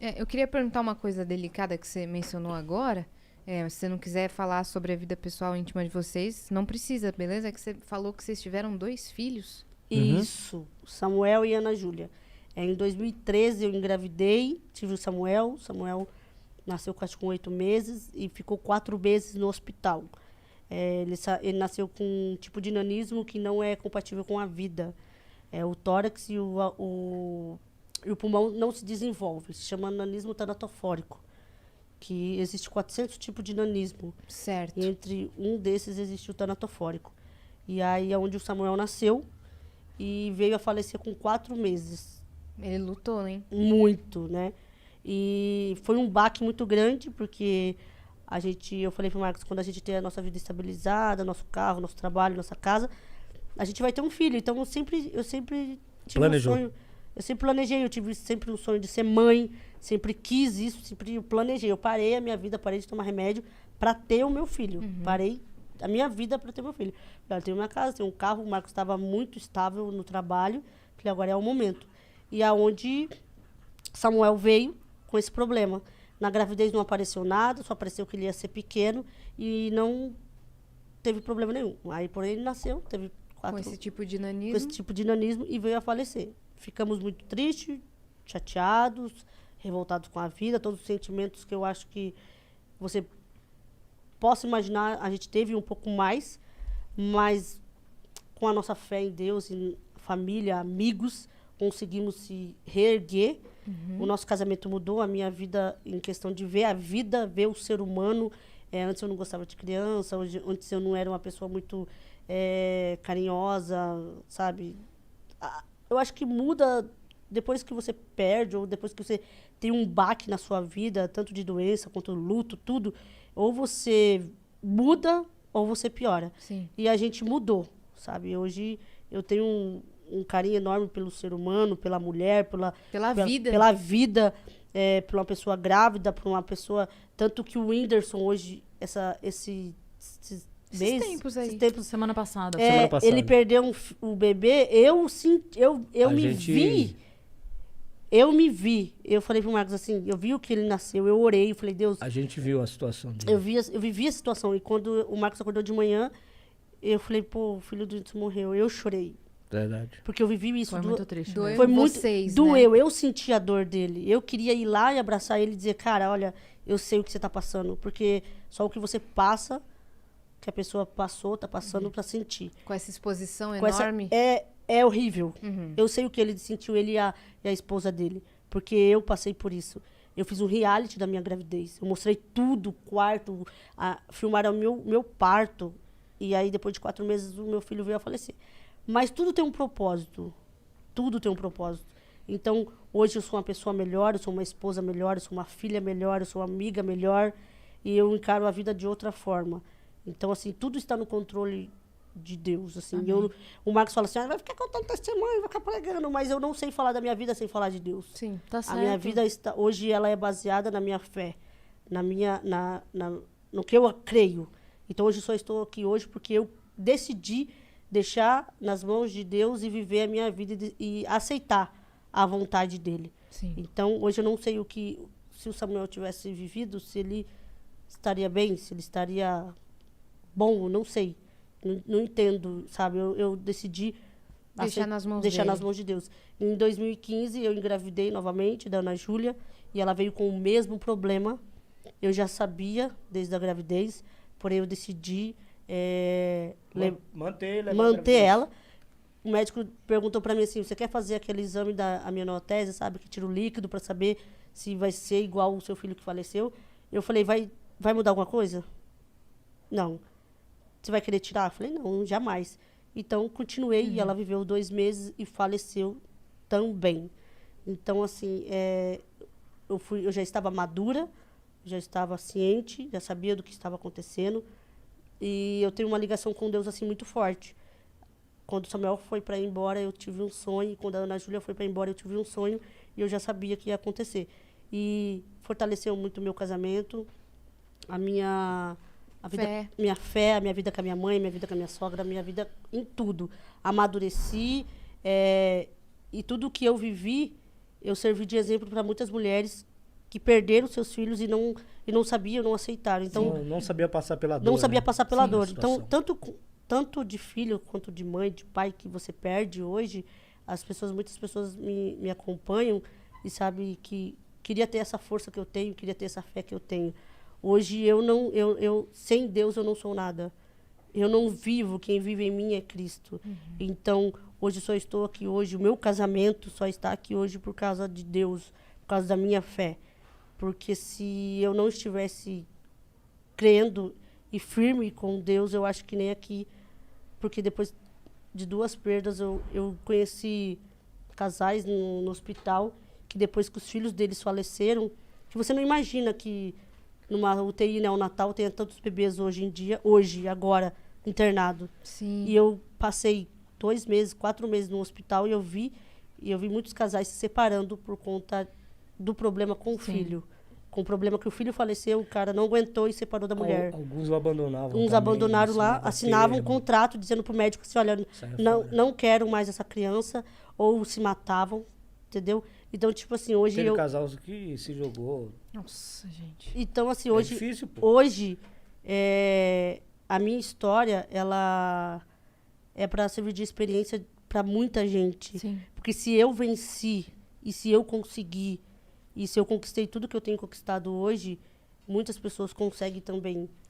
Eu queria perguntar uma coisa delicada que você mencionou agora. Se você não quiser falar sobre a vida pessoal íntima de vocês, não precisa, beleza? É que você falou que vocês tiveram 2 filhos. Uhum. Isso, Samuel e Ana Júlia. Em 2013 eu engravidei, tive o Samuel. Samuel nasceu quase com 8 meses e ficou 4 meses no hospital. Ele nasceu com um tipo de nanismo que não é compatível com a vida. O tórax e o pulmão não se desenvolvem. Se chama nanismo tanatofórico, que existe 400 tipos de nanismo. Certo. E entre um desses existe o tanatofórico. E aí é onde o Samuel nasceu e veio a falecer com 4 meses. Ele lutou, hein? Muito, né? E foi um baque muito grande, porque eu falei pro Marcos, quando a gente tem a nossa vida estabilizada, nosso carro, nosso trabalho, nossa casa, a gente vai ter um filho. Então eu sempre tive Planejou. um sonho. Eu sempre planejei, eu tive sempre um sonho de ser mãe, sempre quis isso, sempre planejei. Eu parei a minha vida, parei de tomar remédio para ter o meu filho. Parei a minha vida para ter meu filho. Eu tenho minha casa, tenho um carro, o Marcos estava muito estável no trabalho. Falei, agora é o momento. E aonde Samuel veio com esse problema. Na gravidez não apareceu nada, só apareceu que ele ia ser pequeno e não teve problema nenhum. Aí, porém, ele nasceu, teve Com esse tipo de com nanismo. esse tipo de nanismo e veio a falecer. Ficamos muito tristes, chateados, revoltados com a vida, todos os sentimentos que eu acho que você possa imaginar, a gente teve um pouco mais, mas com a nossa fé em Deus, em família, amigos, conseguimos se reerguer. O nosso casamento mudou, a minha vida em questão de ver a vida, ver o ser humano. Antes eu não gostava de criança, antes eu não era uma pessoa muito carinhosa, sabe? Eu acho que muda depois que você perde ou depois que você tem um baque na sua vida, tanto de doença quanto luto, tudo. Ou você muda ou você piora. Sim. E a gente mudou, sabe? Hoje eu tenho um carinho enorme pelo ser humano, pela mulher, Pela vida. pela vida, por uma pessoa grávida, por uma pessoa... Tanto que o Whindersson hoje, esses tempos aí. esses tempos, Semana passada. Semana passada. ele perdeu o bebê, eu A me gente- vi. Eu me vi. Eu falei pro Marcos assim, eu vi o que ele nasceu, eu orei, eu falei, Deus, A gente viu a situação dele. eu vivi a situação. E quando o Marcos acordou de manhã, eu falei, pô, o filho do Whindersson morreu. Eu chorei. Verdade. Porque eu vivi isso. Foi muito triste. Doeu. Mesmo. Foi muito. Vocês, Doeu. Eu senti a dor dele. Eu queria ir lá e abraçar ele e dizer, cara, olha, eu sei o que você tá passando. Porque só o que você passa, que a pessoa passou, tá passando pra sentir. Com essa exposição Com essa- enorme. é horrível. Uhum. Eu sei o que ele sentiu, ele e a esposa dele. Porque eu passei por isso. Eu fiz um reality da minha gravidez. Eu mostrei tudo, o quarto, filmaram o meu parto. E aí, depois de 4 meses, o meu filho veio a falecer. Mas tudo tem um propósito. Tudo tem um propósito. Então, hoje eu sou uma pessoa melhor, eu sou uma esposa melhor, eu sou uma filha melhor, eu sou uma amiga melhor. E eu encaro a vida de outra forma. Então, assim, tudo está no controle de Deus. Assim. O Marcos fala assim, vai ficar contando testemunho, vai ficar pregando. Mas eu não sei falar da minha vida sem falar de Deus. Sim. Tá A certo. minha vida hoje ela é baseada na minha fé, no que eu creio. Então hoje eu só estou aqui hoje porque eu decidi deixar nas mãos de Deus e viver a minha vida e aceitar a vontade dele. Sim. Então hoje eu não sei se o Samuel tivesse vivido, se ele estaria bem, se ele estaria bom, eu não sei. Não entendo, sabe? Eu decidi Deixar nas mãos deixar dele. nas mãos de Deus. Em 2015, eu engravidei novamente da Ana Júlia e ela veio com o mesmo problema. Eu já sabia desde a gravidez, porém eu decidi manter ela. O médico perguntou para mim assim, você quer fazer aquele exame da amniotese, sabe, que tira o líquido para saber se vai ser igual o seu filho que faleceu? Eu falei, vai mudar alguma coisa? Não. Você vai querer tirar? Eu falei, não, jamais. Então, continuei e ela viveu 2 meses e faleceu também. Então, assim, eu já estava madura, já estava ciente, já sabia do que estava acontecendo. E eu tenho uma ligação com Deus, assim, muito forte. Quando o Samuel foi para ir embora, eu tive um sonho. E quando a Ana Júlia foi para ir embora, eu tive um sonho. E eu já sabia que ia acontecer. E fortaleceu muito o meu casamento, minha fé, a minha vida com a minha mãe, minha vida com a minha sogra, a minha vida em tudo. Amadureci, e tudo que eu vivi, eu servi de exemplo para muitas mulheres que perderam seus filhos e não sabiam, não aceitaram. Então, Não sabia passar pela dor. não sabia né? passar pela Sim, a dor. Então, situação. tanto de filho quanto de mãe, de pai que você perde hoje, muitas pessoas me acompanham e sabem que queria ter essa força que eu tenho, queria ter essa fé que eu tenho. Hoje sem Deus eu não sou nada. Eu não vivo, quem vive em mim é Cristo. Então, hoje só estou aqui hoje, o meu casamento só está aqui hoje por causa de Deus, por causa da minha fé. Porque se eu não estivesse crendo e firme com Deus, eu acho que nem aqui. Porque depois de 2 perdas, eu conheci casais no hospital que depois que os filhos deles faleceram, que você não imagina que numa UTI neonatal tenha tantos bebês hoje em dia, agora, internado. Sim. E eu passei 2 meses, 4 meses no hospital e eu vi muitos casais se separando por conta do problema com o Sim. filho. Com o problema que o filho faleceu, o cara não aguentou e separou da mulher. Alguns o abandonavam. Uns também, abandonaram lá, ensinava assinavam um termo, contrato dizendo pro médico assim, olha, saia não, fora. não quero mais essa criança, ou se matavam, entendeu? Então, tipo assim, hoje Teve eu... casal que se jogou. Nossa, gente. Então, assim, É hoje... difícil, pô. Hoje, a minha história, ela é para servir de experiência para muita gente. Sim. Porque se eu venci, e se eu consegui, e se eu conquistei tudo que eu tenho conquistado hoje, muitas pessoas conseguem também.